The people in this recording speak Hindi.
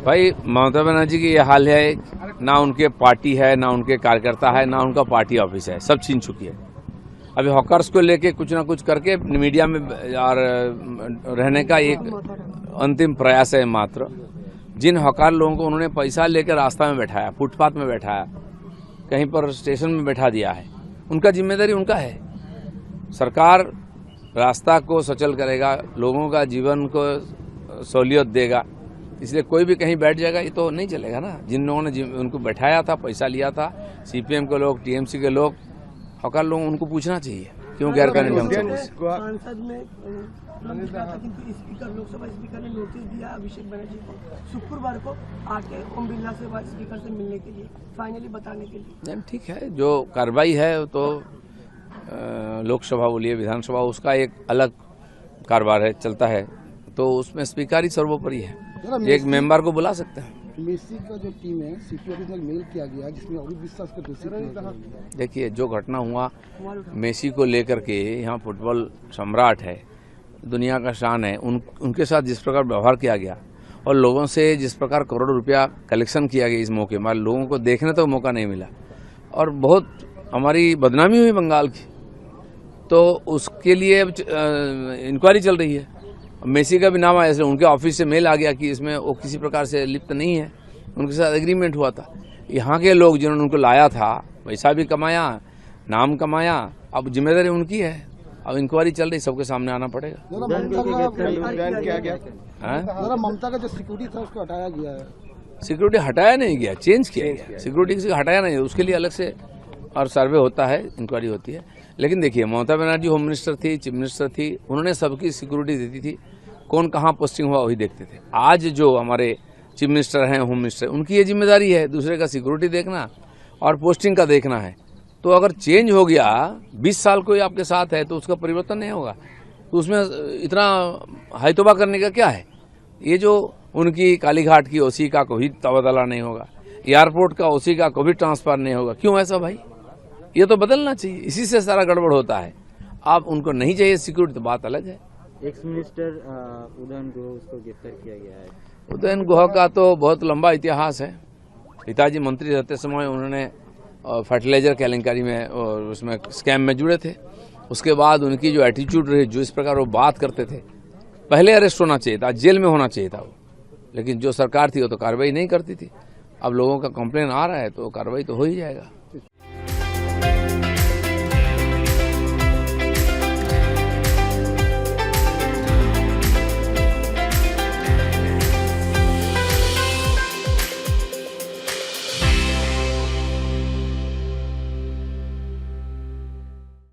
भाई ममता बनर्जी की ये हाल है, ना उनके पार्टी है, ना उनके कार्यकर्ता है, ना उनका पार्टी ऑफिस है, सब छीन चुकी है। अभी हॉकर्स को लेके कुछ ना कुछ करके मीडिया में और रहने का एक अंतिम प्रयास है मात्र। जिन हॉकर लोगों को उन्होंने पैसा लेकर रास्ता में बैठाया, फुटपाथ में बैठाया, कहीं पर स्टेशन में बैठा दिया है, उनका जिम्मेदारी उनका है। सरकार रास्ता को सचल करेगा, लोगों का जीवन को सहूलियत देगा, इसलिए कोई भी कहीं बैठ जाएगा ये तो नहीं चलेगा ना। जिन लोगों ने उनको बैठाया था, पैसा लिया था, सीपीएम के लोग, टीएमसी के लोग, हकार लोग, उनको पूछना चाहिए क्यों गैरकानूनी ढंग से। सांसद में स्पीकर, लोकसभा स्पीकर ने नोटिस दिया अभिषेक बनर्जी को शुक्रवार को आके ओम बिरला से स्पीकर से मिलने के लिए, फाइनली बताने के लिए। ठीक है, जो कार्रवाई है तो लोकसभा बोलिए, विधानसभा, उसका एक अलग कारोबार है, चलता है, तो उसमें स्पीकर ही सर्वोपरि है। एक मेंबर को बुला सकते हैं। मेसी का जो टीम है सीपी ऑफिस में मेल किया गया जिसमें अभी विश्वास का दोषी। देखिए, जो घटना हुआ मेसी को लेकर के, यहाँ फुटबॉल सम्राट है, दुनिया का शान है, उनके साथ जिस प्रकार व्यवहार किया गया और लोगों से जिस प्रकार करोड़ों रुपया कलेक्शन किया गया इस मौके में, लोगों को देखने तो मौका नहीं मिला और बहुत हमारी बदनामी हुई बंगाल की, तो उसके लिए इंक्वायरी चल रही है। मेसी का भी नाम आया, इसलिए उनके ऑफिस से मेल आ गया कि इसमें वो किसी प्रकार से लिप्त नहीं है, उनके साथ एग्रीमेंट हुआ था। यहाँ के लोग जिन्होंने उनको लाया था, पैसा भी कमाया, नाम कमाया, अब जिम्मेदारी उनकी है। अब इंक्वायरी चल रही, सबके सामने आना पड़ेगा। ममता का जो सिक्योरिटी था उसको हटाया गया है। सिक्योरिटी हटाया नहीं गया, चेंज किया गया। सिक्योरिटी से हटाया नहीं, उसके लिए अलग से और सर्वे होता है, इंक्वायरी होती है। लेकिन देखिए, ममता बनर्जी होम मिनिस्टर थी, चीफ मिनिस्टर थी, उन्होंने सबकी सिक्योरिटी देती थी, कौन कहाँ पोस्टिंग हुआ वही देखते थे। आज जो हमारे चीफ मिनिस्टर हैं, होम मिनिस्टर, उनकी ये जिम्मेदारी है दूसरे का सिक्योरिटी देखना और पोस्टिंग का देखना है। तो अगर चेंज हो गया, 20 साल कोई आपके साथ है तो उसका परिवर्तन नहीं होगा, तो उसमें इतना हाईतोबा करने का क्या है। ये जो उनकी कालीघाट की ओसी का कोई तबादला नहीं होगा, एयरपोर्ट का ओसी का कोई ट्रांसफर नहीं होगा, क्यों ऐसा भाई? ये तो बदलना चाहिए, इसी से सारा गड़बड़ होता है। आप उनको नहीं चाहिए सिक्योरिटी तो बात अलग है। एक्स मिनिस्टर उदयन गुहा, उसको गिरफ्तार किया गया है। उदयन गुहा का तो बहुत लंबा इतिहास है। पिताजी मंत्री रहते समय उन्होंने फर्टिलाइजर केलेंकारी में और उसमें स्कैम में जुड़े थे। उसके बाद उनकी जो एटीट्यूड रही, जो इस प्रकार वो बात करते थे, पहले अरेस्ट होना चाहिए था, जेल में होना चाहिए था वो, लेकिन जो सरकार थी वो तो कार्रवाई नहीं करती थी। अब लोगों का कंप्लेन आ रहा है तो कार्रवाई तो हो ही जाएगा।